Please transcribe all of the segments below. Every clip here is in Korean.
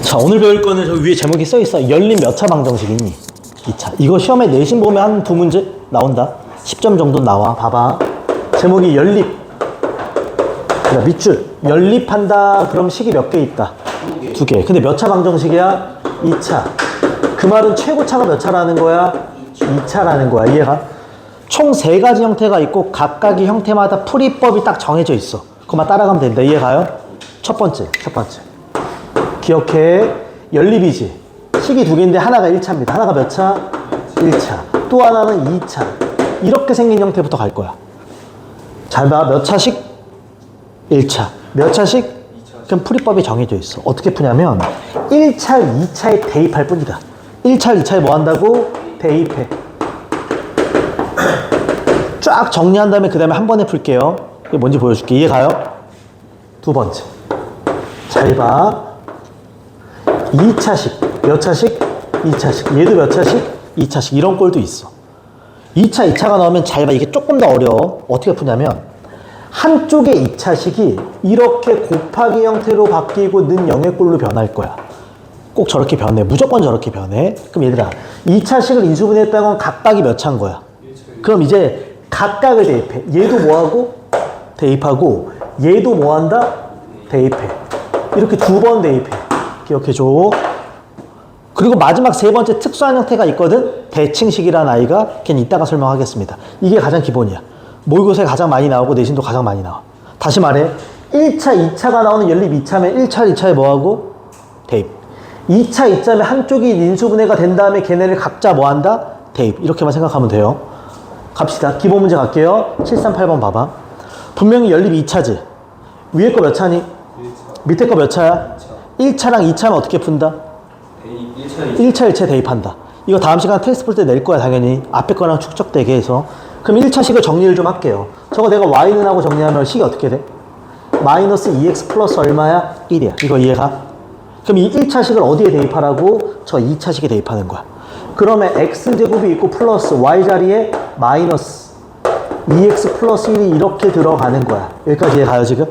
자, 오늘 배울 거는 저 위에 제목이 써있어. 열림 몇 차 방정식이니? 2차. 이거 시험에 내신 보면 한 두 문제 나온다. 10점 정도 나와. 봐봐. 제목이 연립. 그러니까 밑줄. 연립한다. 그럼 식이 몇 개 있다? 2개. 근데 몇 차 방정식이야? 2차. 그 말은 최고차가 몇 차라는 거야? 2차라는 거야. 이해가? 총 3가지 형태가 있고 각각의 형태마다 풀이법이 딱 정해져 있어. 그것만 따라가면 된다. 이해가요? 첫 번째. 기억해. 연립이지. 식이 2개인데 하나가 1차입니다. 하나가 몇 차? 1차. 또 하나는 2차. 이렇게 생긴 형태부터 갈 거야. 잘 봐. 몇 차식? 1차. 몇 차식? 2차. 그럼 풀이법이 정해져 있어. 어떻게 푸냐면 1차, 2차에 대입할 뿐이다. 1차, 2차에 뭐 한다고? 대입해. 쫙 정리한 다음에 그 다음에 한 번에 풀게요. 이게 뭔지 보여줄게. 이해가요? 두 번째. 잘 봐. 2차식. 몇 차식? 2차식. 얘도 몇 차식? 2차식. 이런 꼴도 있어. 2차, 2차가 나오면 잘 봐. 이게 조금 더 어려워. 어떻게 푸냐면 한쪽의 2차식이 이렇게 곱하기 형태로 바뀌고 는 0의 꼴로 변할 거야. 꼭 저렇게 변해. 무조건 저렇게 변해. 그럼 얘들아, 2차식을 인수분해했다는 건 각각이 몇 차인 거야? 그럼 이제 각각을 대입해. 얘도 뭐하고? 대입하고 얘도 뭐한다? 대입해. 이렇게 2번 대입해. 기억해줘. 그리고 마지막 3번째 특수한 형태가 있거든? 대칭식이라는 아이가 걔는 이따가 설명하겠습니다. 이게 가장 기본이야. 모의고사에 가장 많이 나오고 내신도 가장 많이 나와. 다시 말해. 1차, 2차가 나오는 연립 2차면 1차, 2차에 뭐하고? 대입. 2차, 2차면 한쪽이 인수분해가 된 다음에 걔네를 각자 뭐한다? 대입. 이렇게만 생각하면 돼요. 갑시다. 기본 문제 갈게요. 738번 봐봐. 분명히 연립 2차지. 위에 거 몇 차니? 1차. 밑에 거 몇 차야? 1차랑 2차면 어떻게 푼다? 대입. 1차, 2차 대입한다. 이거 다음 시간 테스트 볼 때 낼 거야 당연히. 앞에 거랑 축적되게 해서. 그럼 1차식을 정리를 좀 할게요. 저거 내가 y는 하고 정리하면 식이 어떻게 돼? 마이너스 2x 플러스 얼마야? 1이야. 이거 이해가? 그럼 이 1차식을 어디에 대입하라고? 저 2차식에 대입하는 거야. 그러면 x제곱이 있고 플러스 y자리에 마이너스 2x 플러스 1이 이렇게 들어가는 거야. 여기까지 이해가요 지금?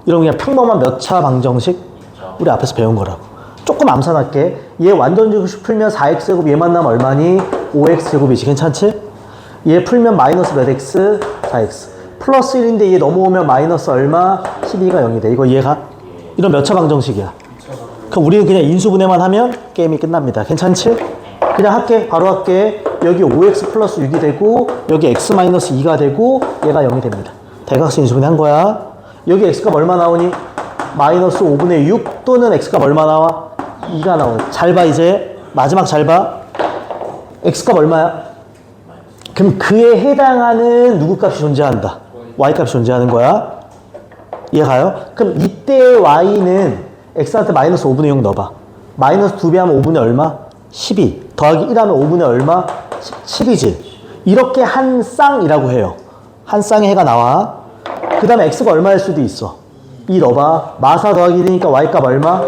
이런 그냥 평범한 몇 차 방정식? 우리 앞에서 배운 거라고. 조금 암산할게. 얘 완전제곱식 풀면 4x제곱 얘만 나면 얼마니? 5x제곱이지. 괜찮지? 얘 풀면 마이너스 몇 x? 4x. 플러스 1인데 얘 넘어오면 마이너스 얼마? 12가 0이 돼. 이거 이해가? 이런 몇 차 방정식이야. 그럼 우리는 그냥 인수분해만 하면 게임이 끝납니다. 괜찮지? 그냥 할게. 바로 할게. 여기 5x 플러스 6이 되고 여기 x 마이너스 2가 되고 얘가 0이 됩니다. 대각선 인수분해 한 거야. 여기 x가 얼마 나오니? 마이너스 5분의 6 또는 x가 얼마 나와? 2가 나오네. 잘 봐 이제. 마지막 잘 봐. x가 얼마야? 그럼 그에 해당하는 누구 값이 존재한다? y 값이 존재하는 거야. 이해가요? 그럼 이때의 y는 x한테 마이너스 5분의 6 넣어봐. 마이너스 2배 하면 5분의 얼마? 12. 더하기 1 하면 5분의 얼마? 17이지. 이렇게 한 쌍이라고 해요. 한 쌍의 해가 나와. 그 다음에 x가 얼마일 수도 있어. 2 넣어봐. 마사 더하기 1이니까 y값 얼마?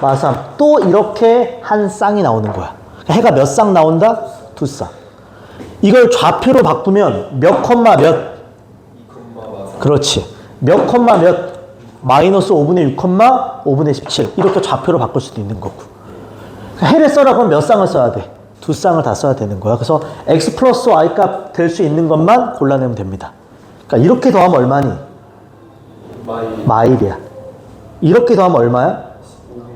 마삼. 또 이렇게 한 쌍이 나오는 거야. 해가 몇 쌍 나온다? 2쌍. 이걸 좌표로 바꾸면 몇 콤마 몇? 2, 그렇지. 몇 콤마 몇? 마이너스 5분의 6 콤마 5분의 17. 이렇게 좌표로 바꿀 수도 있는 거고. 해를 써라 그러면 몇 쌍을 써야 돼? 2쌍을 다 써야 되는 거야. 그래서 x 플러스 y 값 될 수 있는 것만 골라내면 됩니다. 그러니까 이렇게 더하면 얼마니? 마일이야. 이렇게 더하면 얼마야?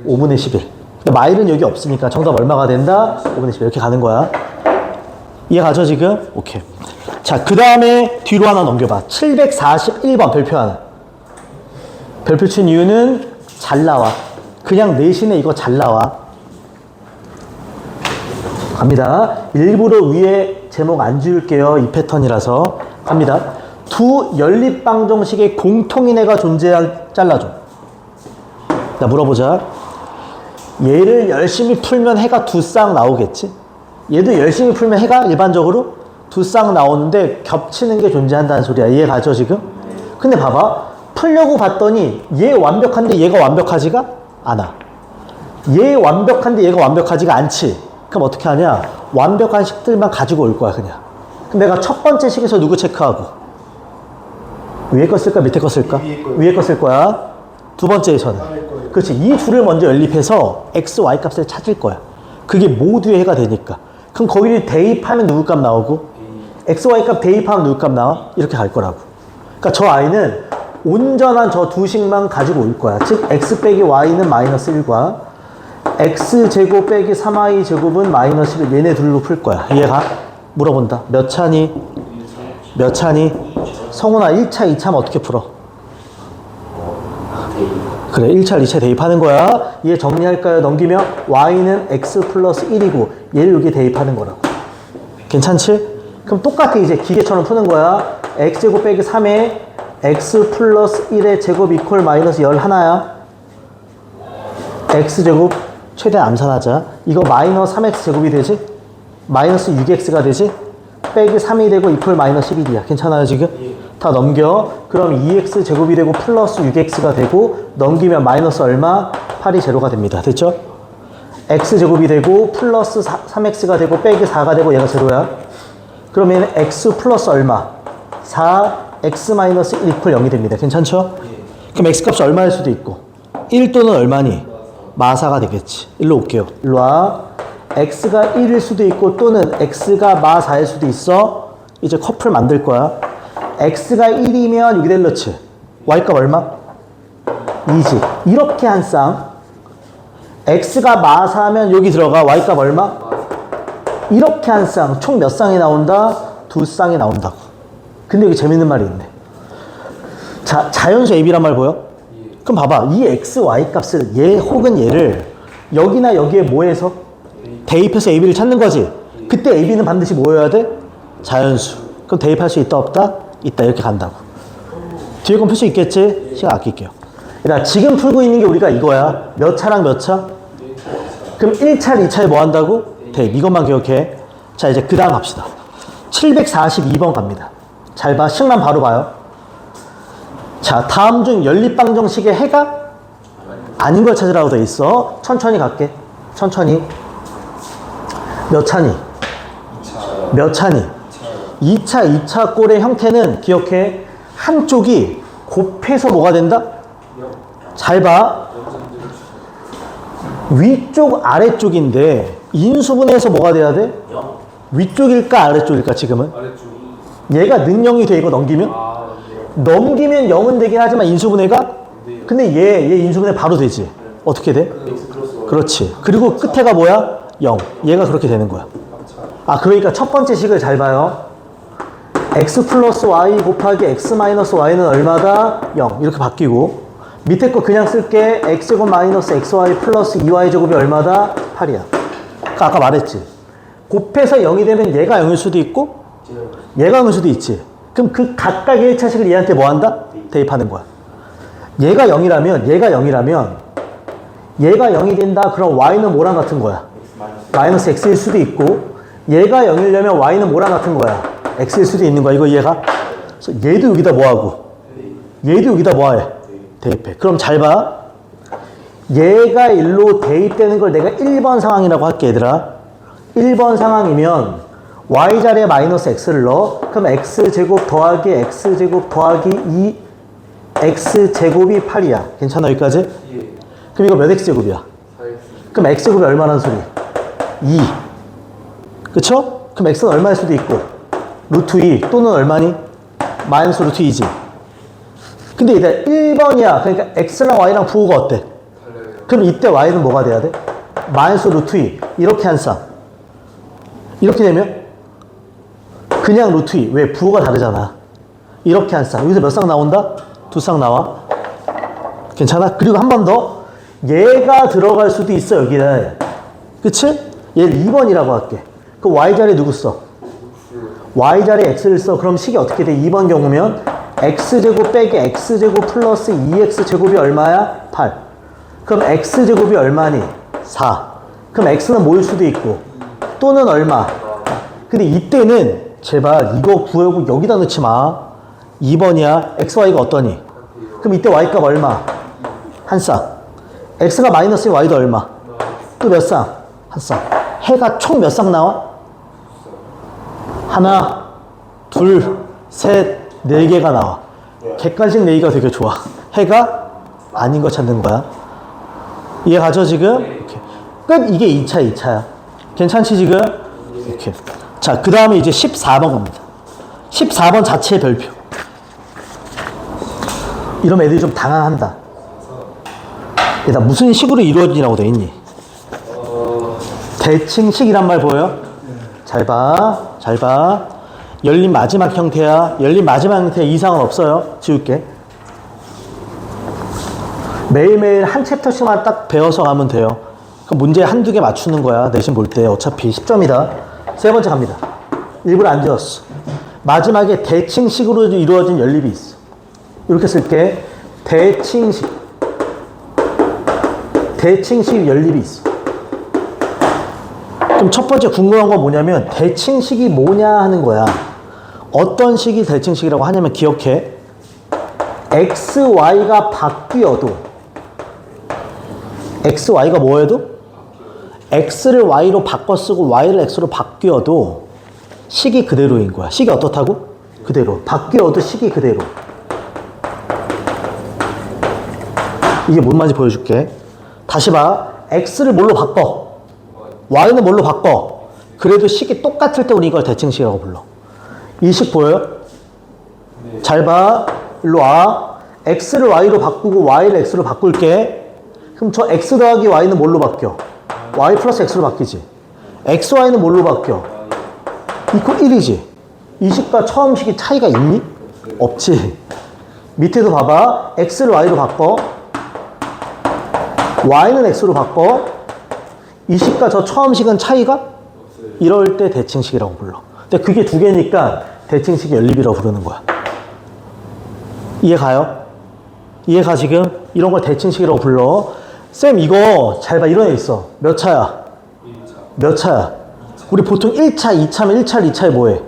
5분의 11. 마일은 여기 없으니까 정답 얼마가 된다? 5분의 11. 이렇게 가는 거야. 이해가죠 지금? 오케이. 자, 그 다음에 뒤로 하나 넘겨봐. 741번 별표 하나. 별표 친 이유는 잘 나와. 그냥 내신에 이거 잘 나와. 갑니다. 일부러 위에 제목 안 지울게요. 이 패턴이라서. 갑니다. 두 연립방정식의 공통인 해가 존재할 잘라줘. 자, 물어보자. 얘를 열심히 풀면 해가 2쌍 나오겠지? 얘도 열심히 풀면 해가 일반적으로 2쌍 나오는데 겹치는 게 존재한다는 소리야. 이해가죠 지금? 근데 봐봐. 풀려고 봤더니 얘 완벽한데 얘가 완벽하지가 않아. 얘 완벽한데 얘가 완벽하지가 않지. 그럼 어떻게 하냐? 완벽한 식들만 가지고 올 거야 그냥. 그럼 내가 첫 번째 식에서 누구 체크하고? 위에 거 쓸까 밑에 거 쓸까? 위에 거 쓸 거야. 두 번째에서는 그렇지. 이 둘을 먼저 연립해서 x, y 값을 찾을 거야. 그게 모두의 해가 되니까. 그럼 거기를 대입하면 누구 값 나오고 x, y 값 대입하면 누구 값 나와? 이렇게 갈 거라고. 그러니까 저 i는 온전한 저 두 식만 가지고 올 거야. 즉 x 빼기 y는 마이너스 1과 x제곱 빼기 3y 제곱은 마이너스 1 얘네 둘로 풀 거야. 이해가? 물어본다. 몇 차니? 몇 차니? 성훈아 1차, 2차면 어떻게 풀어? 그래 1차, 2차 대입하는 거야. 얘 정리할까요? 넘기면 y는 x 플러스 1이고 얘를 여기 대입하는 거라고. 괜찮지? 그럼 똑같아 이제 기계처럼 푸는 거야. x제곱 빼기 3에 x 플러스 1의 제곱 이퀄 마이너스 11야. x제곱 최대한 암산하자. 이거 마이너스 3x 제곱이 되지? 마이너스 6x가 되지? 빼기 3이 되고 이퀄 마이너스 11이야. 괜찮아요 지금? 다 넘겨. 그럼 2x 제곱이 되고 플러스 6x가 되고 넘기면 마이너스 얼마? 8이 제로가 됩니다. 됐죠? x 제곱이 되고 플러스 3x가 되고 빼기 4가 되고 얘가 제로야. 그러면 x 플러스 얼마? 4 x 마이너스 1 이퀄 0이 됩니다. 괜찮죠? 그럼 x 값이 얼마일 수도 있고 1 또는 얼마니? 마사가 되겠지. 일로 올게요. 일로 와. x가 1일 수도 있고 또는 x가 마4일 수도 있어. 이제 커플 만들 거야. x가 1이면 여기 델러치 y값 얼마? 2지. 이렇게 한 쌍. x가 마4면 여기 들어가 y값 얼마? 이렇게 한 쌍. 총 몇 쌍이 나온다? 두 쌍이 나온다고. 근데 여기 재밌는 말이 있네. 자, 자연수 AB란 말 보여? 그럼 봐봐. 이 x, y 값을 얘 혹은 얘를 여기나 여기에 뭐 해서? 대입해서 AB를 찾는 거지. 그때 AB는 반드시 뭐여야 돼? 자연수. 그럼 대입할 수 있다 없다? 있다. 이렇게 간다고. 뒤에 건 풀 수 있겠지? 시간 아낄게요. 일단 지금 풀고 있는 게 우리가 이거야. 몇 차랑 몇 차? 그럼 1차, 2차에 뭐 한다고? 대입. 이것만 기억해. 자 이제 그 다음 갑시다. 742번 갑니다. 잘 봐. 식만 바로 봐요. 자, 다음 중 연립방정식의 해가 아닌 걸 찾으라고 돼 있어. 천천히 갈게. 천천히. 몇 차니? 2차. 몇 차니? 2차, 2차 꼴의 형태는 기억해. 한쪽이 곱해서 뭐가 된다? 잘 봐. 위쪽, 아래쪽인데 인수분해해서 뭐가 돼야 돼? 위쪽일까, 아래쪽일까, 지금은? 얘가 능형이 돼, 이거 넘기면? 넘기면 0은 되긴 하지만 인수분해가? 근데 얘 인수분해 바로 되지. 어떻게 돼? 그렇지. 그리고 끝에가 뭐야? 0. 얘가 그렇게 되는 거야. 아, 그러니까 첫 번째 식을 잘 봐요. x 플러스 y 곱하기 x 마이너스 y는 얼마다? 0. 이렇게 바뀌고 밑에 거 그냥 쓸게. x제곱 마이너스 xy 플러스 2y 제곱이 얼마다? 8이야. 그러니까 아까 말했지. 곱해서 0이 되면 얘가 0일 수도 있고 얘가 0일 수도 있지. 그럼 그 각각의 1차식을 얘한테 뭐 한다? 대입하는 거야. 얘가 0이라면 얘가 0이라면 얘가 0이 된다. 그럼 y는 뭐랑 같은 거야? 마이너스 x일 수도 있고 얘가 0이려면 y는 뭐랑 같은 거야? x일 수도 있는 거야. 이거 이해가? 그래서 얘도 여기다 뭐하고 얘도 여기다 뭐해? 대입해. 그럼 잘 봐. 얘가 1로 대입되는 걸 내가 1번 상황이라고 할게 얘들아. 1번 상황이면 y자리에 마이너스 x를 넣어. 그럼 x제곱 더하기 x제곱 더하기 2 x제곱이 8이야. 괜찮아 여기까지? 그럼 이거 몇 x제곱이야? 그럼 x제곱이 얼마라는 소리? 2. 그쵸? 그럼 x는 얼마일 수도 있고 루트 2 또는 얼마니? 마이너스 루트 2지. 근데 이제 1번이야. 그러니까 x랑 y랑 부호가 어때? 그럼 이때 y는 뭐가 돼야 돼? 마이너스 루트 2. 이렇게 한 쌍. 이렇게 되면 그냥 루트 2. 왜? 부호가 다르잖아. 이렇게 한 쌍. 여기서 몇 쌍 나온다? 두 쌍 나와. 괜찮아? 그리고 한 번 더. 얘가 들어갈 수도 있어 여기는. 그치? 얘를 2번이라고 할게. 그 y자리에 누구 써? y자리에 x를 써. 그럼 식이 어떻게 돼? 2번 경우면 x제곱 빼기 x제곱 플러스 2x제곱이 얼마야? 8. 그럼 x제곱이 얼마니? 4. 그럼 x는 뭐일 수도 있고 또는 얼마? 근데 이때는 제발 이거 구하고 여기다 넣지 마. 2번이야. xy가 어떠니? 그럼 이때 y값 얼마? 한 쌍. x가 마이너스 y도 얼마? 또 몇 쌍? 한 쌍. 해가 총 몇 쌍 나와? 하나, 둘, 셋, 네 개가 나와. 객관식 내기가 되게 좋아. 해가 아닌 거 찾는 거야. 이해가죠, 지금? 이렇게. 끝. 이게 2차야. 괜찮지, 지금? 이렇게. 자, 그 다음에 이제 14번 갑니다. 14번 자체의 별표. 이러면 애들이 좀 당황한다. 얘들아, 무슨 식으로 이루어지냐고 돼 있니? 대칭식이란 말 보여? 잘 봐. 잘 봐. 열린 마지막 형태야. 열린 마지막 형태 이상은 없어요. 지울게. 매일매일 한 챕터씩만 딱 배워서 가면 돼요. 그럼 문제 한두 개 맞추는 거야. 내신 볼 때. 어차피 10점이다. 세 번째 갑니다. 일부러 안 지웠어. 마지막에 대칭식으로 이루어진 연립이 있어. 이렇게 쓸게. 대칭식. 대칭식 연립이 있어. 그럼 첫 번째 궁금한 건 뭐냐면 대칭식이 뭐냐 하는 거야. 어떤 식이 대칭식이라고 하냐면 기억해. x, y가 바뀌어도 x, y가 뭐여도? x를 y로 바꿔 쓰고 y를 x로 바뀌어도 식이 그대로인 거야. 식이 어떻다고? 그대로. 바뀌어도 식이 그대로. 이게 뭔 말인지 보여줄게. 다시 봐. x를 뭘로 바꿔? y는 뭘로 바꿔? 그래도 식이 똑같을 때 우리 이걸 대칭식이라고 불러. 이 식 보여요? 잘 봐. 일로 와. x를 y로 바꾸고 y를 x로 바꿀게. 그럼 저 x 더하기 y는 뭘로 바뀌어? y 플러스 x로 바뀌지. x, y는 뭘로 바뀌어? 이퀄 1이지. 이 식과 처음 식이 차이가 있니? 없지. 밑에도 봐봐. x를 y로 바꿔. y는 x로 바꿔. 이 식과 저 처음 식은 차이가? 이럴 때 대칭식이라고 불러. 근데 그게 두 개니까 대칭식이 연립이라고 부르는 거야. 이해가요? 이해가 지금? 이런 걸 대칭식이라고 불러. 쌤 이거 잘 봐. 이런 애 있어. 몇 차야? 1차. 몇 차야? 우리 보통 1차, 2차면 1차, 2차에 뭐해?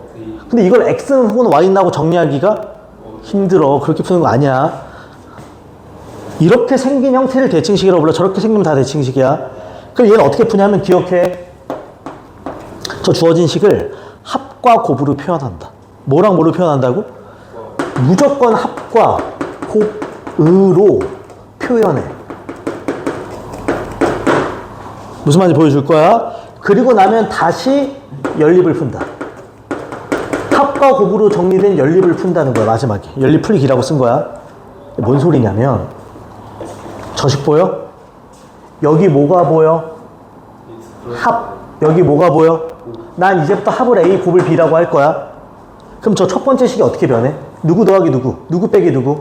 근데 이걸 x는 혹은 y는 하고 정리하기가 힘들어. 그렇게 푸는 거 아니야. 이렇게 생긴 형태를 대칭식이라고 불러. 저렇게 생기면 다 대칭식이야. 그럼 얘는 어떻게 푸냐면 기억해. 저 주어진 식을 합과 곱으로 표현한다. 뭐랑 뭐로 표현한다고? 무조건 합과 곱으로 표현해. 무슨 말인지 보여줄 거야. 그리고 나면 다시 연립을 푼다. 합과 곱으로 정리된 연립을 푼다는 거야. 마지막에. 연립 풀기라고 쓴 거야. 뭔 소리냐면 저식 보여? 여기 뭐가 보여? 합. 여기 뭐가 보여? 난 이제부터 합을 A, 곱을 B라고 할 거야. 그럼 저 첫 번째 식이 어떻게 변해? 누구 더하기 누구? 누구 빼기 누구?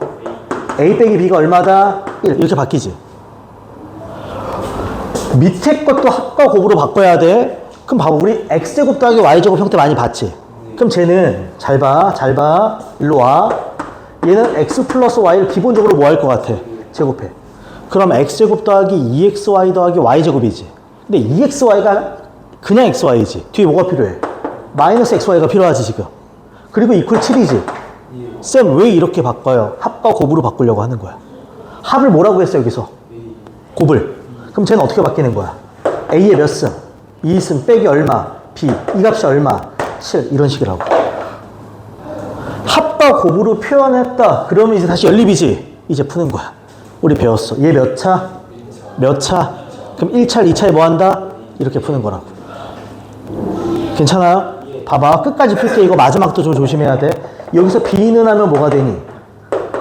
A 빼기 B가 얼마다? 1. 이렇게 바뀌지. 밑에 것도 합과 곱으로 바꿔야 돼. 그럼 봐봐. 우리 X제곱 더하기 Y제곱 형태 많이 봤지? 그럼 쟤는 잘 봐. 잘 봐. 일로 와. 얘는 X 플러스 Y를 기본적으로 뭐 할 것 같아? 제곱해. 그럼 X제곱 더하기 2XY 더하기 Y제곱이지. 근데 2XY가 그냥 XY지. 뒤에 뭐가 필요해? 마이너스 XY가 필요하지 지금. 그리고 이퀄 7이지. 쌤 왜 이렇게 바꿔요? 합과 곱으로 바꾸려고 하는 거야. 합을 뭐라고 했어 여기서? 곱을. 그럼 쟤는 어떻게 바뀌는 거야? A의 몇 승? 2승 빼기 얼마? B. 이 값이 얼마? 7. 이런 식이라고. 합과 곱으로 표현했다. 그러면 이제 다시 연립이지. 이제 푸는 거야. 우리 배웠어. 얘 몇 차? 몇 차? 그럼 1차, 2차에 뭐 한다? 이렇게 푸는 거라고. 괜찮아요? 봐봐. 끝까지 풀게. 이거 마지막도 좀 조심해야 돼. 여기서 B는 하면 뭐가 되니?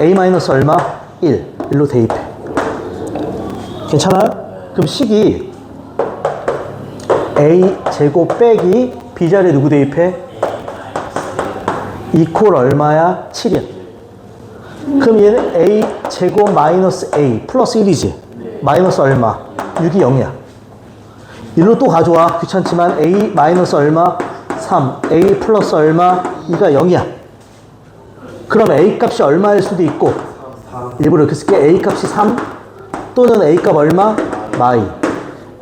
A 마이너스 얼마? 1. 1로 대입해. 괜찮아요? 그럼 식이 A 제곱 빼기 B 자리에 누구 대입해? 이퀄 얼마야? 7이야. 그럼 얘는 A 제곱 마이너스 A 플러스 1이지. 마이너스 얼마? 6이 0이야. 1로 또 가져와. 귀찮지만 A 마이너스 얼마? 3. A 플러스 얼마? 2가 0이야. 그럼 A 값이 얼마일 수도 있고 일부러 이렇게 쓸게. A 값이 3 또는 A 값 얼마? 마이.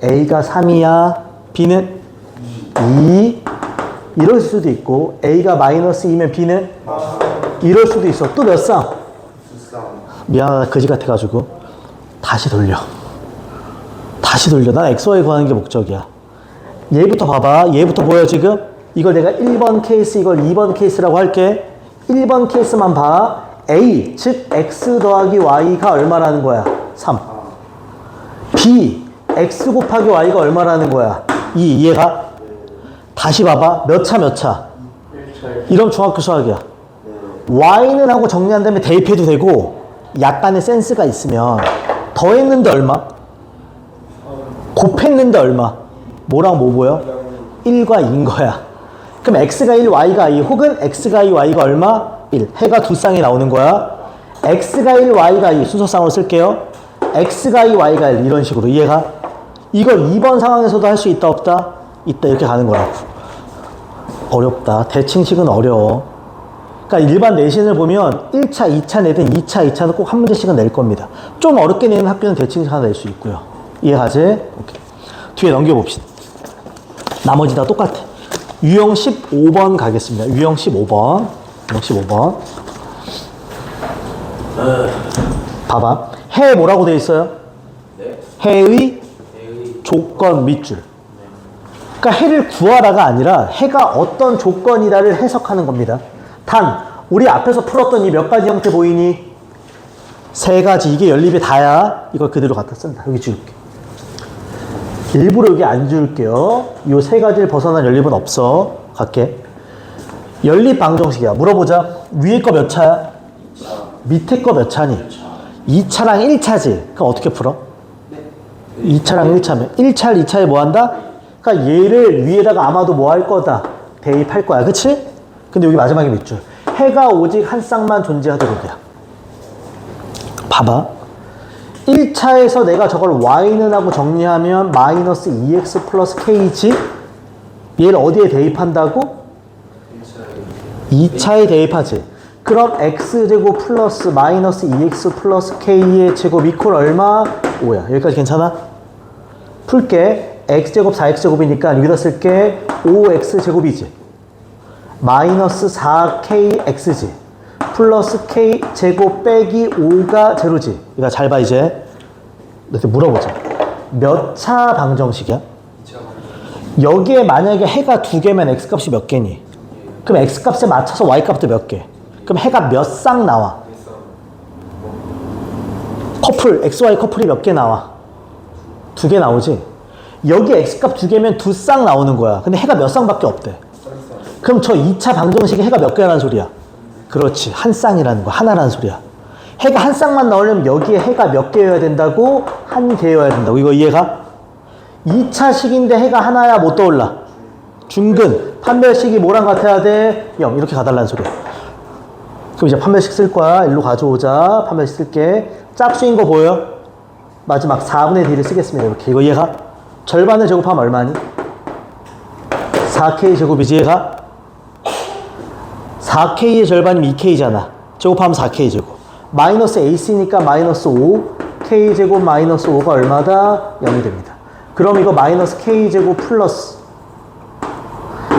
A가 3이야. B는 2. 이럴 수도 있고 A가 마이너스 2면 B는 이럴 수도 있어. 또 몇 쌍? 미안하다. 거지 같아가지고 다시 돌려. 다시 돌려. 난 XY 구하는 게 목적이야. 얘부터 봐봐. 얘부터 보여 지금? 이걸 내가 1번 케이스, 이걸 2번 케이스라고 할게. 1번 케이스만 봐. A, 즉 X 더하기 Y가 얼마라는 거야? 3. B, X 곱하기 Y가 얼마라는 거야? 2, 이해가? 다시 봐봐. 몇 차, 몇 차? 이런 중학교 수학이야. Y는 하고 정리한 다음에 대입해도 되고, 약간의 센스가 있으면, 더했는데 얼마? 곱했는데 얼마? 뭐랑 뭐 보여? 1과 2인 거야. 그럼 X가 1, Y가 2, 혹은 X가 2, Y가 얼마? 1. 해가 두 쌍이 나오는 거야. X가 1, Y가 2. 순서쌍으로 쓸게요. X가 2, Y가 1. 이런 식으로. 이해가? 이걸 2번 상황에서도 할 수 있다, 없다? 있다. 이렇게 가는 거라고. 어렵다. 대칭식은 어려워. 그러니까 일반 내신을 보면 1차, 2차 내든 2차, 2차는 꼭 한 문제씩은 낼 겁니다. 좀 어렵게 내는 학교는 대칭식 하나 낼 수 있고요. 이해가지? 오케이. 뒤에 넘겨봅시다. 나머지 다 똑같아. 유형 15번 가겠습니다. 유형 15번. 유형 15번. 봐봐. 해 뭐라고 돼 있어요? 네. 해의 조건 밑줄. 그러니까 해를 구하라가 아니라 해가 어떤 조건이다를 해석하는 겁니다. 단, 우리 앞에서 풀었던 이 몇 가지 형태 보이니? 세 가지. 이게 연립이 다야. 이걸 그대로 갖다 쓴다. 여기 지울게. 일부러 여기 안 지울게요. 이 세 가지를 벗어난 연립은 없어. 갈게. 연립 방정식이야. 물어보자. 위에 거 몇 차야? 밑에 거 몇 차니? 2차랑 1차지. 그럼 어떻게 풀어? 2차랑 1차면 1차, 2차에 뭐 한다? 그러니까 얘를 위에다가 아마도 뭐 할 거다? 대입할 거야. 그치? 근데 여기 마지막에 밑줄. 해가 오직 한 쌍만 존재하도록이야. 봐봐. 1차에서 내가 저걸 y는 하고 정리하면 마이너스 2x 플러스 k지? 얘를 어디에 대입한다고? 2차에 대입하지. 그럼 x제곱 플러스 마이너스 2x 플러스 k의 제곱 이퀄 얼마? 5야. 여기까지 괜찮아? 풀게. x제곱 4x제곱이니까 여기다 쓸게 5x제곱이지. 마이너스 4kx지. 플러스 k제곱 빼기 5가 제로지. 그러니까 잘 봐 이제. 이렇게 물어보자. 몇 차 방정식이야? 여기에 만약에 해가 두 개면 x값이 몇 개니? 그럼 x값에 맞춰서 y값도 몇 개? 그럼 해가 몇 쌍 나와? 커플, xy 커플이 몇 개 나와? 두 개 나오지? 여기 x값 두 개면 두 쌍 나오는 거야. 근데 해가 몇 쌍밖에 없대. 그럼 저 2차 방정식에 해가 몇 개라는 소리야? 그렇지. 한 쌍이라는 거야. 하나라는 소리야. 해가 한 쌍만 나오려면 여기에 해가 몇 개여야 된다고? 한 개여야 된다고. 이거 이해가? 2차식인데 해가 하나야 못 떠올라. 중근. 판별식이 뭐랑 같아야 돼? 0. 이렇게 가달라는 소리야. 그럼 이제 판별식 쓸 거야. 일로 가져오자. 판별식 쓸게. 짝수인 거 보여? 마지막 4분의 D를 쓰겠습니다. 이렇게. 이거 이해가? 절반을 제곱하면 얼마니? 4K 제곱이지 얘가? 4K의 절반이면 2K잖아. 제곱하면 4K 제곱. 마이너스 AC니까 마이너스 5. K 제곱 마이너스 5가 얼마다? 0이 됩니다. 그럼 이거 마이너스 K 제곱 플러스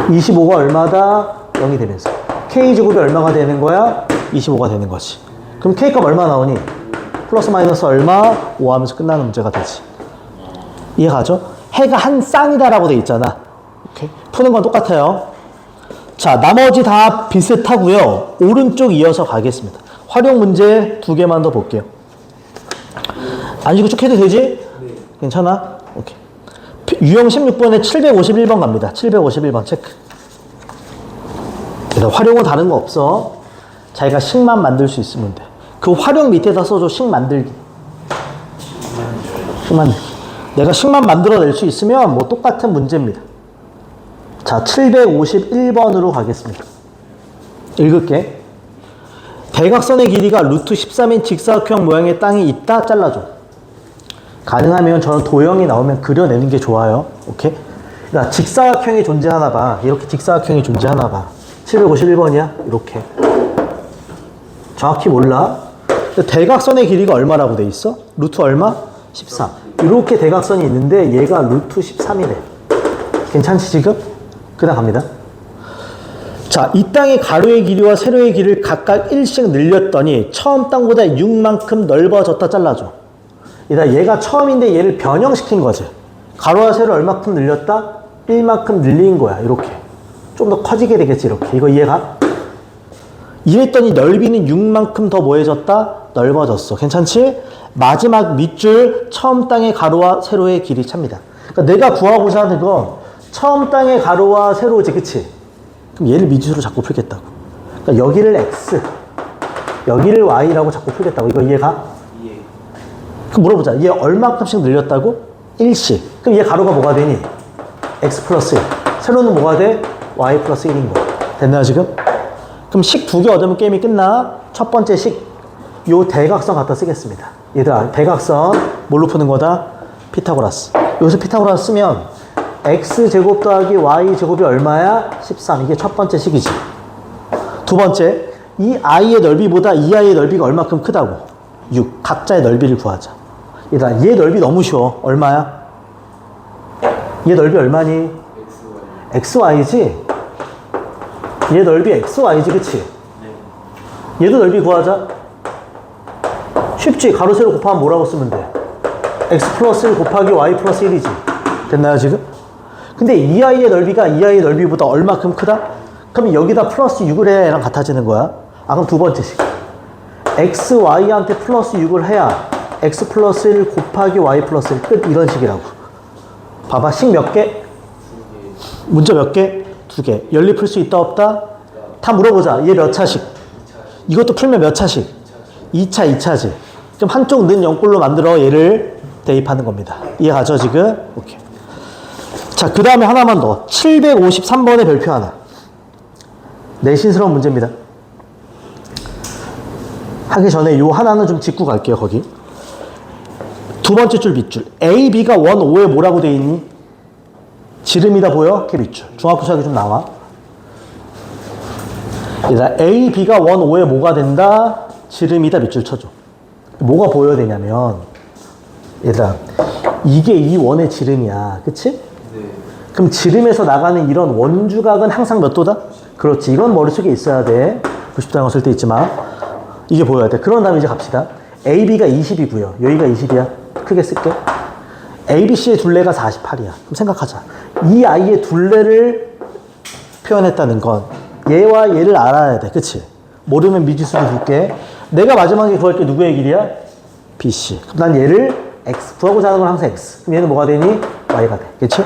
25가 얼마다? 0이 되면서 K 제곱이 얼마가 되는 거야? 25가 되는 거지. 그럼 K 값 얼마 나오니? 플러스 마이너스 얼마? 5 하면서 끝나는 문제가 되지. 이해가죠? 해가 한 쌍이다라고 돼 있잖아. 오케이. 푸는 건 똑같아요. 자, 나머지 다 비슷하고요. 오른쪽 이어서 가겠습니다. 활용 문제 두 개만 더 볼게요. 안 쉬고 쭉 해도 되지? 네. 괜찮아? 오케이. 유형 16번에 751번 갑니다. 751번 체크. 일단 활용은 다른 거 없어. 자기가 식만 만들 수 있으면 돼. 그 활용 밑에다 써줘. 식 만들기. 식 만들기. 내가 식만 만들어낼 수 있으면 뭐 똑같은 문제입니다. 자, 751번으로 가겠습니다. 읽을게. 대각선의 길이가 루트 13인 직사각형 모양의 땅이 있다. 잘라줘. 가능하면 저는 도형이 나오면 그려내는 게 좋아요. 오케이? 그러니까 직사각형이 존재하나 봐. 이렇게 직사각형이 존재하나 봐. 751번이야? 이렇게. 정확히 몰라. 대각선의 길이가 얼마라고 돼 있어? 루트 얼마? 13. 이렇게 대각선이 있는데 얘가 루트 13이래. 괜찮지 지금? 그다음 갑니다. 자, 이 땅의 가로의 길이와 세로의 길이를 각각 1씩 늘렸더니 처음 땅보다 6만큼 넓어졌다. 잘라줘. 얘가 처음인데 얘를 변형시킨 거지. 가로와 세로 얼마큼 늘렸다? 1만큼 늘린 거야. 이렇게. 좀 더 커지게 되겠지. 이렇게. 이거 이해가? 이랬더니 넓이는 6만큼 더 뭐해졌다? 넓어졌어. 괜찮지? 마지막 밑줄 처음 땅의 가로와 세로의 길이 찹니다. 그러니까 내가 구하고자 하는 건 처음 땅의 가로와 세로지, 그치? 그럼 얘를 미지수로 자꾸 풀겠다고. 그러니까 여기를 x, 여기를 y라고 자꾸 풀겠다고. 이거 이해가? 예. 그럼 물어보자. 얘 얼마큼씩 늘렸다고? 1씩. 그럼 얘 가로가 뭐가 되니? x 플러스 1. 세로는 뭐가 돼? y 플러스 1인 거. 됐나요, 지금? 그럼 식 2개 얻으면 게임이 끝나. 첫 번째 식, 요 대각선 갖다 쓰겠습니다. 얘들아, 대각선 뭘로 푸는 거다? 피타고라스. 여기서 피타고라스 쓰면 x제곱 더하기 y제곱이 얼마야? 13. 이게 첫 번째 식이지. 두 번째, 이 i의 넓이보다 이 i의 넓이가 얼마큼 크다고? 6. 각자의 넓이를 구하자. 얘들아, 얘 넓이 너무 쉬워. 얼마야? 얘 넓이 얼마니? xy지? 얘 넓이 xy지, 그치? 얘도 넓이 구하자. 쉽지? 가로 세로 곱하면 뭐라고 쓰면 돼? x 플러스 1 곱하기 y 플러스 1이지. 됐나요, 지금? 근데 이 아이의 넓이가 이 아이의 넓이보다 얼마큼 크다? 그럼 여기다 플러스 6을 해야 얘랑 같아지는 거야. 아, 그럼 두 번째 식. x, y한테 플러스 6을 해야 x 플러스 1 곱하기 y 플러스 1 끝. 이런 식이라고. 봐봐. 식 몇 개? 문자 몇 개? 2개. 연립 풀 수 있다 없다? 다 물어보자. 얘 몇 차식? 이것도 풀면 몇 차식? 2차, 2차지. 그럼 한쪽 는 0꼴로 만들어 얘를 대입하는 겁니다. 이해가죠, 지금? 오케이. 자, 그 다음에 하나만 더. 753번의 별표 하나. 내신스러운 문제입니다. 하기 전에 요 하나는 좀 짚고 갈게요, 거기. 두 번째 줄 밑줄. A, B가 원 5에 뭐라고 돼 있니? 지름이다 보여? 이렇게 밑줄. 중학교 수학이 좀 나와. 얘들아, A, B가 원 5에 뭐가 된다? 지름이다 밑줄 쳐줘. 뭐가 보여야 되냐면, 얘들아, 이게 이 원의 지름이야. 그치? 네. 그럼 지름에서 나가는 이런 원주각은 항상 몇 도다? 그렇지. 이건 머릿속에 있어야 돼. 90도 쓸 때 있지만. 이게 보여야 돼. 그런 다음에 이제 갑시다. AB가 20이고요. 여기가 20이야. 크게 쓸게. ABC의 둘레가 48이야. 그럼 생각하자. 이 아이의 둘레를 표현했다는 건 얘와 얘를 알아야 돼. 그치? 모르면 미지수로 줄게. 내가 마지막에 구할 게 누구의 길이야? BC. 그럼 난 얘를 X. 구하고자 하는 건 항상 X. 그럼 얘는 뭐가 되니? Y가 돼. 그치?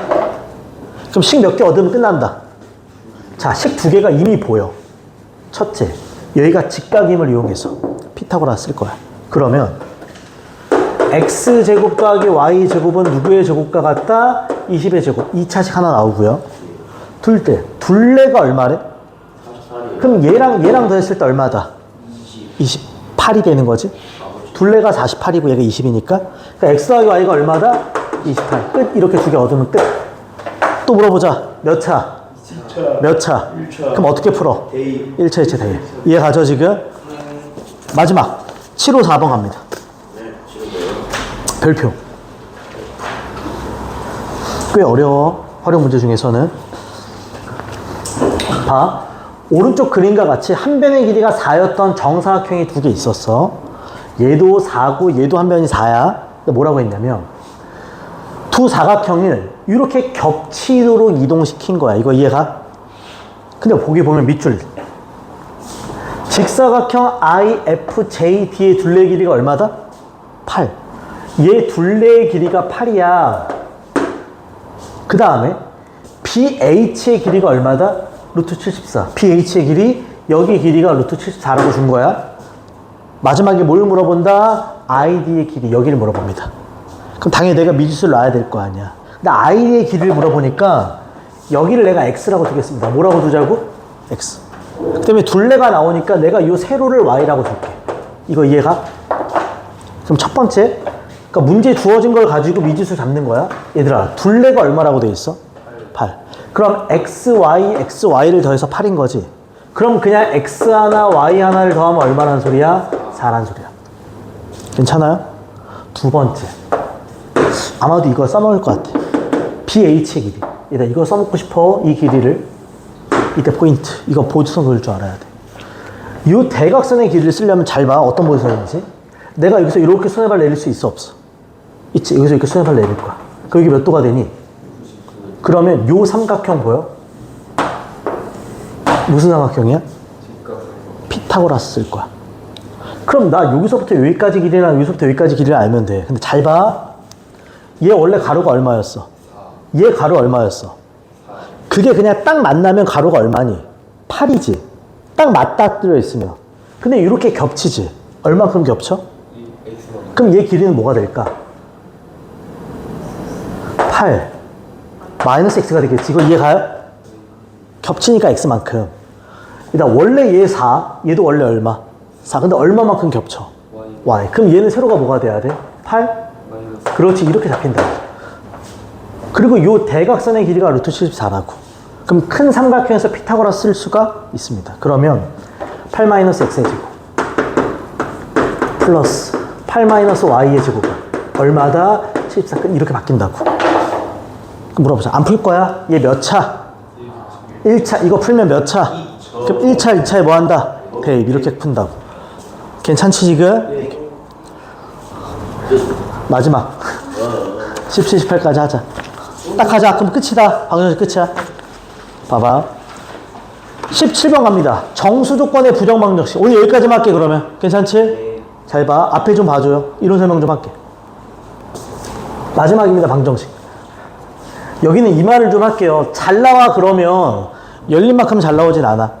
그럼 식 몇 개 얻으면 끝난다. 자, 식 2개가 이미 보여. 첫째, 여기가 직각임을 이용해서 피타고라스 쓸 거야. 그러면 X제곱 더하기 Y제곱은 누구의 제곱과 같다? 20의 제곱. 2차식 하나 나오고요. 둘레가 얼마래? 48이요. 그럼 얘랑 더했을 때 얼마다? 28이 되는 거지? 둘레가 48이고 얘가 20이니까. 그러니까 X 더하기 Y가 얼마다? 28. 끝. 이렇게 2개 얻으면 끝. 또 물어보자. 몇 차? 2차. 몇 차? 1차. 그럼 어떻게 풀어? 대입. 1차, 2차 대입. 이해가죠, 지금? 마지막. 754번 갑니다. 별표. 꽤 어려워. 활용 문제 중에서는. 봐. 오른쪽 그림과 같이 한 변의 길이가 4였던 정사각형이 2개 있었어. 얘도 4고 얘도 한 변이 4야. 근데 뭐라고 했냐면 두 사각형을 이렇게 겹치도록 이동시킨 거야. 이거 이해가? 근데 보기 보면 밑줄. 직사각형 IFJD의 둘레 길이가 얼마다? 8. 얘 둘레의 길이가 8이야. 그 다음에 BH의 길이가 얼마다? 루트 74. BH의 길이, 여기 길이가 루트 74라고 준 거야. 마지막에 뭘 물어본다? ID의 길이, 여기를 물어봅니다. 그럼 당연히 내가 미지수를 놔야 될 거 아니야. 근데 ID의 길이를 물어보니까 여기를 내가 X라고 두겠습니다. 뭐라고 두자고? X. 그 다음에 둘레가 나오니까 내가 이 세로를 Y라고 줄게. 이거 이해가? 그럼 첫 번째, 그러니까 문제 주어진 걸 가지고 미지수 잡는 거야. 얘들아, 둘레가 얼마라고 돼 있어? 8. 그럼 XY를 더해서 8인 거지. 그럼 그냥 X 하나, Y 하나를 더하면 얼마란 소리야? 4란 소리야. 괜찮아요? 두 번째. 아마도 이거 써먹을 것 같아. BH의 길이. 얘들아, 이거 써먹고 싶어. 이 길이를. 이때 포인트. 이거 보조선 그릴 줄 알아야 돼. 이 대각선의 길이를 쓰려면 잘 봐. 어떤 보조선인지. 내가 여기서 이렇게 손해발 내릴 수 있어, 없어? 있지. 여기서 이렇게 손해발 내릴 거야. 그럼 이게 몇 도가 되니? 그러면 요 삼각형 보여? 무슨 삼각형이야? 피타고라스 쓸 거야. 그럼 나 여기서부터 여기까지 길이랑 여기서부터 여기까지 길이를 알면 돼. 근데 잘 봐. 얘 원래 가로가 얼마였어? 얘 가로 얼마였어? 그게 그냥 딱 만나면 가로가 얼마니? 8이지. 딱 맞닿아 있으면. 근데 이렇게 겹치지. 얼마큼 겹쳐? 그럼 얘 길이는 뭐가 될까? 8. 마이너스 x가 되겠지. 이거 이해가요? 겹치니까 x만큼. 일단 원래 얘 4, 얘도 원래 얼마? 4. 근데 얼마만큼 겹쳐? y. 그럼 얘는 세로가 뭐가 돼야 돼? 8? 그렇지. 이렇게 잡힌다. 그리고 요 대각선의 길이가 루트 74라고. 그럼 큰 삼각형에서 피타고라스 쓸 수가 있습니다. 그러면 8-x의 제곱 플러스 8-y의 제곱은 얼마다? 74. 이렇게 바뀐다고. 그럼 물어보자. 안 풀 거야? 얘 몇 차? 1차. 이거 풀면 몇 차? 그럼 1차, 2차에 뭐 한다? 대입. 이렇게 푼다고. 괜찮지 지금? 마지막 17, 18까지 하자. 딱 하자. 그럼 끝이다. 방정식 끝이야. 봐봐. 17번 갑니다. 정수 조건의 부정 방정식. 오늘 여기까지만 할게 그러면. 괜찮지? 잘 봐. 앞에 좀 봐줘요. 이론 설명 좀 할게. 마지막입니다. 방정식. 여기는 이 말을 좀 할게요. 잘 나와 그러면 열린 만큼 잘 나오진 않아.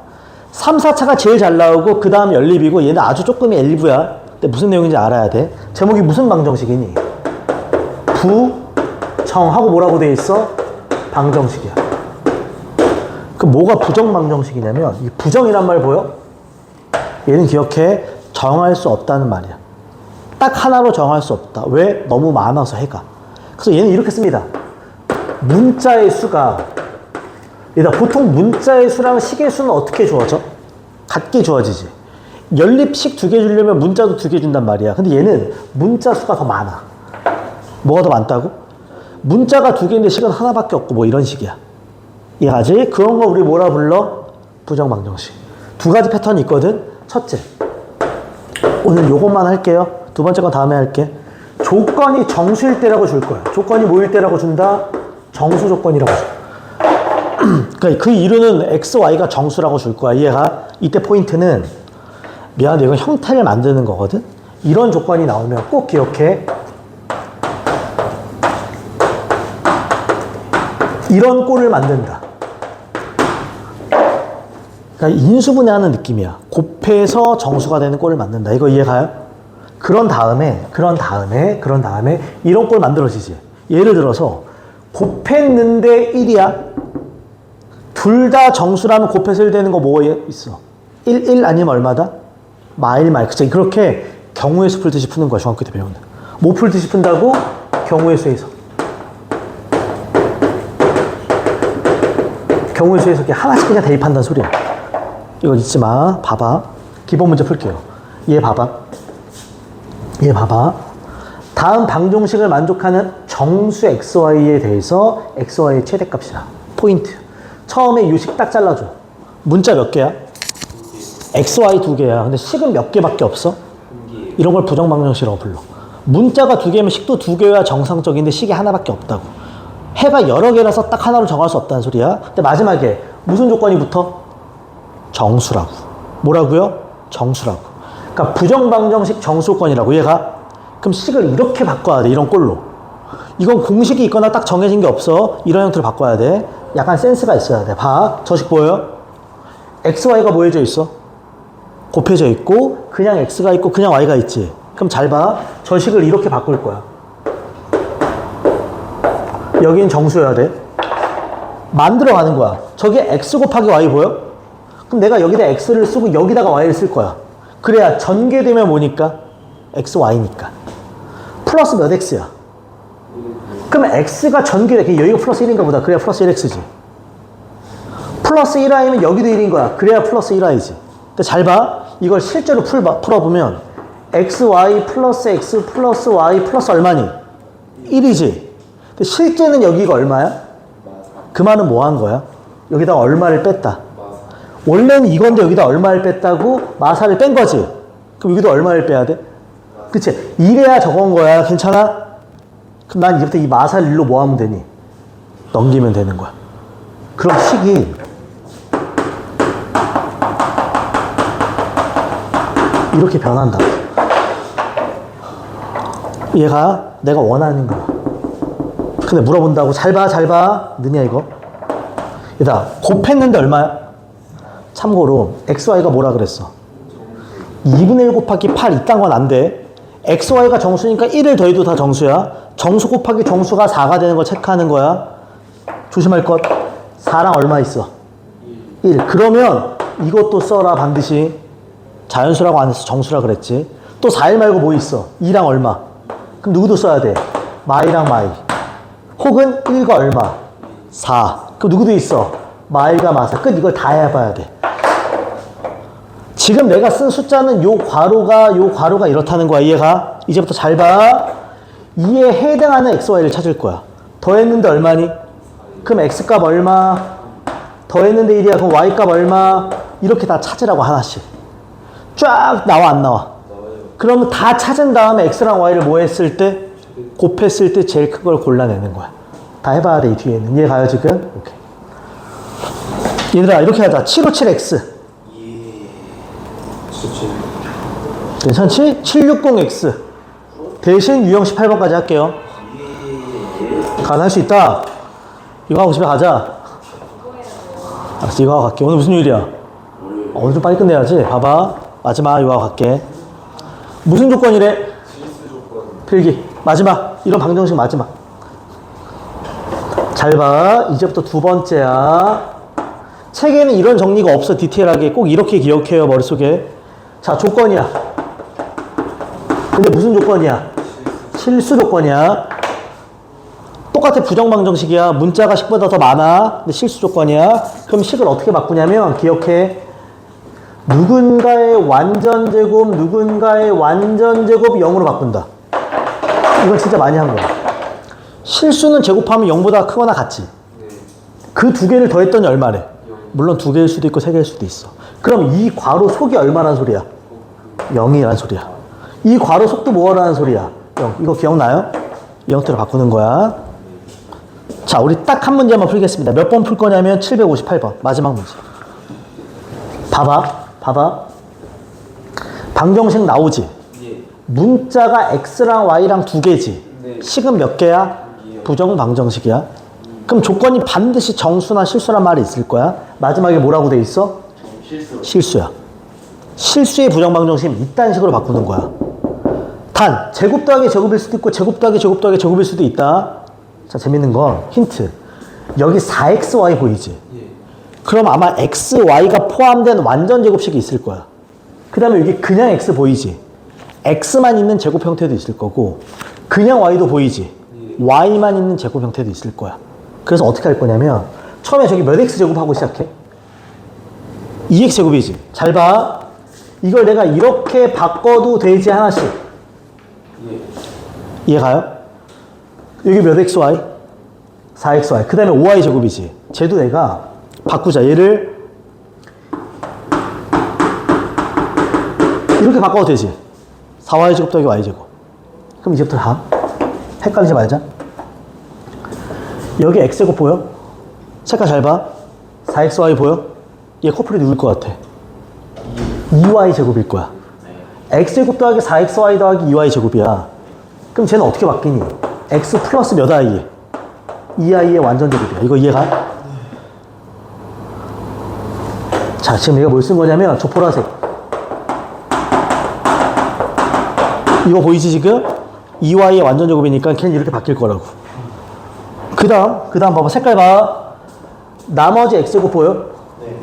3, 4차가 제일 잘 나오고 그 다음 연립이고 얘는 아주 조금의 일부야. 근데 무슨 내용인지 알아야 돼. 제목이 무슨 방정식이니? 부정하고 뭐라고 돼 있어? 방정식이야. 그 뭐가 부정 방정식이냐면 이 부정이란 말 보여? 얘는 기억해. 정할 수 없다는 말이야. 딱 하나로 정할 수 없다. 왜? 너무 많아서 해가. 그래서 얘는 이렇게 씁니다. 문자의 수가 얘다 보통 문자의 수랑 식의 수는 어떻게 주어져? 같게 주어지지. 연립식 2개 주려면 문자도 2개 준단 말이야. 근데 얘는 문자 수가 더 많아. 뭐가 더 많다고? 문자가 2개인데 식은 하나밖에 없고 뭐 이런 식이야. 이해하지? 그런 거 우리 뭐라 불러? 부정방정식. 2가지 패턴이 있거든. 첫째, 오늘 요것만 할게요. 2번째 건 다음에 할게. 조건이 정수일 때라고 줄 거야. 조건이 뭐일 때라고 준다? 정수 조건이라고 줘. 그러니까 그 이유는 x, y가 정수라고 줄 거야. 이해가? 이때 포인트는 미안한데 이건 형태를 만드는 거거든. 이런 조건이 나오면 꼭 기억해. 이런 꼴을 만든다. 그러니까 인수분해하는 느낌이야. 곱해서 정수가 되는 꼴을 만든다. 이거 이해가요? 그런 다음에 이런 꼴 만들어지지. 예를 들어서 곱했는데 1이야. 둘 다 정수라면 곱해서 1 되는 거 뭐 있어? 1 아니면 얼마다? 마일. 그치? 그렇게 경우의 수 풀듯이 푸는 거야. 중학교 때 배우는. 뭐 풀듯이 푼다고? 경우의 수에서. 경우의 수에서 이렇게 하나씩 그냥 대입한다는 소리야. 이거 잊지 마. 봐봐. 기본 문제 풀게요. 얘 봐봐. 다음 방정식을 만족하는 정수 xy에 대해서 xy의 최대값이다. 포인트. 처음에 요식 딱 잘라줘. 문자 몇 개야? xy 2개야. 근데 식은 몇 개밖에 없어? 이런 걸 부정방정식이라고 불러. 문자가 2개면 식도 2개여야 정상적인데 식이 하나밖에 없다고. 해가 여러 개라서 딱 하나로 정할 수 없다는 소리야. 근데 마지막에 무슨 조건이 붙어? 정수라고. 뭐라고요? 정수라고. 그러니까 부정방정식 정수조건이라고. 얘가 그럼 식을 이렇게 바꿔야 돼. 이런 꼴로. 이건 공식이 있거나 딱 정해진 게 없어. 이런 형태로 바꿔야 돼. 약간 센스가 있어야 돼. 봐. 저 식 보여요? xy가 뭐 해져 있어? 곱해져 있고 그냥 x가 있고 그냥 y가 있지. 그럼 잘 봐. 저 식을 이렇게 바꿀 거야. 여긴 정수여야 돼. 만들어 가는 거야. 저게 x 곱하기 y 보여? 그럼 내가 여기다 x를 쓰고 여기다가 y를 쓸 거야. 그래야 전개되면 뭐니까? x, y니까. 플러스 몇 x야? 그러면 x가 전개돼. 여기가 플러스 1인가 보다. 그래야 플러스 1x지. 플러스 1y면 여기도 1인 거야. 그래야 플러스 1y지. 근데 잘 봐. 이걸 실제로 풀어보면 xy 플러스 x 플러스 y 플러스 얼마니? 1이지. 근데 실제는 여기가 얼마야? 그 말은 뭐 한 거야? 여기다 얼마를 뺐다. 원래는 이건데 여기다 얼마를 뺐다고? 마사를 뺀 거지. 그럼 여기도 얼마를 빼야 돼? 그치? 이래야 저건 거야. 괜찮아? 그럼 난 이제부터 이 마사를 일로 뭐 하면 되니? 넘기면 되는 거야. 그럼 식이 이렇게 변한다. 얘가 내가 원하는 거야. 근데 물어본다고 잘 봐. 느냐 이거? 얘다 곱했는데 얼마야? 참고로 xy가 뭐라 그랬어? 2분의 1 곱하기 8 이딴 건 안 돼. xy가 정수니까 1을 더해도 다 정수야. 정수 곱하기 정수가 4가 되는 걸 체크하는 거야. 조심할 것. 4랑 얼마 있어? 1. 그러면 이것도 써라 반드시. 자연수라고 안 해서 정수라 그랬지. 또 4일 말고 뭐 있어? 2랑 얼마? 그럼 누구도 써야 돼? 마이랑 마이. 혹은 1과 얼마? 4. 그럼 누구도 있어? 마이가 마사. 끝. 이걸 다 해봐야 돼. 지금 내가 쓴 숫자는 요 괄호가 이렇다는 거야. 이해가? 이제부터 잘 봐. 이에 해당하는 xy를 찾을 거야. 더했는데 얼마니? 그럼 x값 얼마? 더했는데 1이야. 그럼 y값 얼마? 이렇게 다 찾으라고 하나씩. 쫙 나와 안 나와? 그러면 다 찾은 다음에 x랑 y를 뭐 했을 때? 곱했을 때 제일 큰 걸 골라내는 거야. 다 해봐야 돼, 이 뒤에는. 이해 가요, 지금? 오케이. 얘들아, 이렇게 하자. 757x. 괜찮지? 760x. 대신 유형 18번까지 할게요. 가능할 수 있다. 이거 하고 집에 가자. 알았어, 이거 하고 갈게. 오늘 무슨 요일이야? 오늘 좀 빨리 끝내야지. 봐봐. 마지막 이거 하고 갈게. 무슨 조건이래? 필기. 마지막. 이런 방정식 마지막. 잘 봐. 이제부터 두 번째야. 책에는 이런 정리가 없어. 디테일하게. 꼭 이렇게 기억해요. 머릿속에. 자, 조건이야. 근데 무슨 조건이야? 실수 조건이야. 똑같아. 부정방정식이야. 문자가 식보다 더 많아. 근데 실수 조건이야. 그럼 식을 어떻게 바꾸냐면 기억해. 누군가의 완전제곱, 누군가의 완전제곱 0으로 바꾼다. 이건 진짜 많이 한 거야. 실수는 제곱하면 0보다 크거나 같지. 그 두 개를 더했더니 얼마래? 물론 두 개일 수도 있고 세 개일 수도 있어. 그럼 이 괄호 속이 얼마란 소리야? 0이란 소리야. 이 괄호 속도 뭐라는 소리야? 0. 이거 기억나요? 이 형태로 바꾸는 거야. 자, 우리 딱 한 문제만 풀겠습니다. 몇 번 풀 거냐면 758번. 마지막 문제. 봐봐. 방정식 나오지? 문자가 x랑 y랑 두 개지? 식은 몇 개야? 부정방정식이야. 그럼 조건이 반드시 정수나 실수란 말이 있을 거야. 마지막에 뭐라고 돼 있어? 실수야. 실수의 부정방정식 이딴 식으로 바꾸는 거야. 단, 제곱 더하기 제곱일 수도 있고 제곱 더하기 제곱 더하기 제곱일 수도 있다. 자, 재밌는 건 힌트. 여기 4xy 보이지? 그럼 아마 xy가 포함된 완전 제곱식이 있을 거야. 그 다음에 여기 그냥 x 보이지? x만 있는 제곱 형태도 있을 거고 그냥 y도 보이지? y만 있는 제곱 형태도 있을 거야. 그래서 어떻게 할 거냐면 처음에 저기 몇 x 제곱하고 시작해? 2x 제곱이지? 잘 봐. 이걸 내가 이렇게 바꿔도 되지 하나씩. 이해 가요? 여기 몇 xy? 4xy. 그 다음에 5y 제곱이지? 쟤도 내가 바꾸자. 얘를 이렇게 바꿔도 되지? 4y 제곱 더하기 y 제곱. 그럼 이제부터 다 헷갈리지 말자. 여기 x제곱 보여? 색깔 잘 봐. 4xy 보여? 얘 커플이 누굴 것 같아? 2y 제곱일 거야. x제곱 더하기 4xy 더하기 2y 제곱이야. 그럼 쟤는 어떻게 바뀌니? x 플러스 몇 i에? 2i의 완전 제곱이야. 이거 이해가? 자, 지금 내가 뭘 쓴 거냐면 저 보라색. 이거 보이지 지금? 2y의 완전 제곱이니까 걔는 이렇게 바뀔 거라고. 그 다음 봐봐. 색깔 봐. 나머지 x제곱 보여? 네.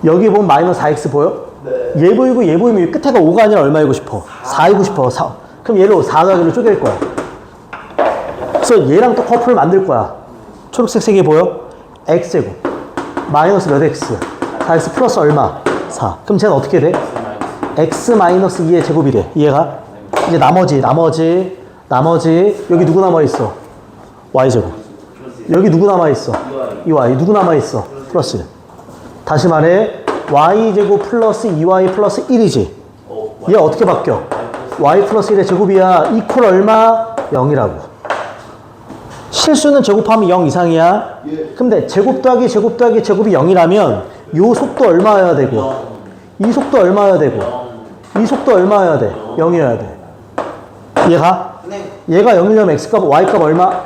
여기 보면 마이너스 4x 보여? 네. 얘 보이고 얘 보이면 끝에가 5가 아니라 얼마이고 싶어? 4이고 싶어. 4. 그럼 얘를 4 더하기로 쪼갤 거야. 그래서 얘랑 또 커플을 만들 거야. 초록색 색이 보여? x제곱. 마이너스 몇 x? 4x 플러스 얼마? 4. 그럼 쟤는 어떻게 돼? x 마이너스 2의 제곱이 돼. 이해가? 이제 나머지 여기 누구 남아있어? y제곱. 여기 누구 남아있어? 2y. 누구 남아있어? 플러스. 다시 말해 y제곱 플러스 2y 플러스 1이지. 얘 어떻게 바뀌어? y 플러스 1의 제곱이야. 이퀄 얼마? 0이라고. 실수는 제곱하면 0 이상이야. 근데 제곱 더하기 제곱 더하기 제곱이 0이라면 요 속도 얼마여야 되고 이 속도 얼마여야 되고 이 속도 얼마여야 돼? 0이어야 돼. 얘가? 네. 얘가 0이려면 x값, y값 얼마?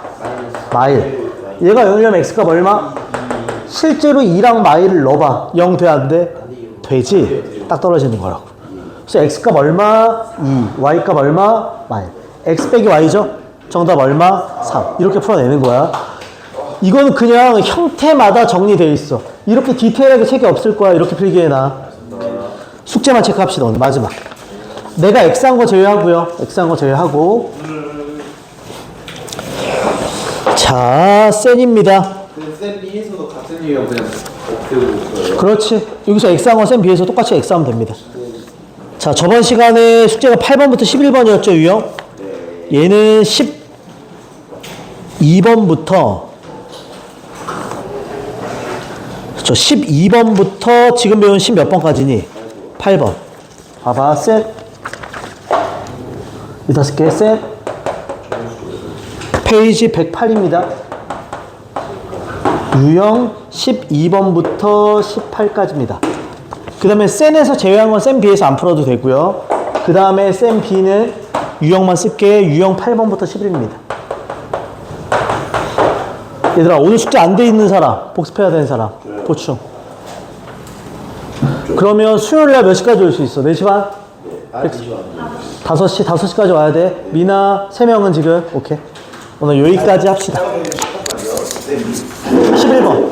마일. 얘가 0이려면 x값 얼마? 실제로 2랑 마일을 넣어봐. 0 돼, 안 돼? 되지? 딱 떨어지는 거라고. 그래서 x값 얼마? 2. y값 얼마? 마일. x 빼기 y죠? 정답 얼마? 3. 이렇게 풀어내는 거야. 이거는 그냥 형태마다 정리되어 있어. 이렇게 디테일하게 책이 없을 거야. 이렇게 필기해놔. 숙제만 체크합시다. 오늘 마지막. 내가 x한 거 제외하고요. x한 거 제외하고. 자, 센입니다. 쌤 B에서도 같은 유형 그냥 없애고 그렇지. 여기서 x한 거 센 b에서 똑같이 x하면 됩니다. 자, 저번 시간에 숙제가 8번부터 11번이었죠, 유형? 얘는 12번부터 저 12번부터 지금 배운 10몇 번까지니? 8번. 봐봐, 셋. 이 5개 셋. 페이지 108입니다. 유형 12번부터 18까지입니다. 그 다음에 센에서 제외한 건 센 B에서 안 풀어도 되고요. 그 다음에 센 B는 유형만 쓸게. 유형 8번부터 11입니다. 얘들아, 오늘 숙제 안 돼 있는 사람, 복습해야 되는 사람, 보충. 그러면 수요일날 몇 시까지 올 수 있어? 4시 반? 5시? 5시까지 와야 돼. 미나, 3명은 지금? 오케이. 오늘 여기까지 합시다. 11번.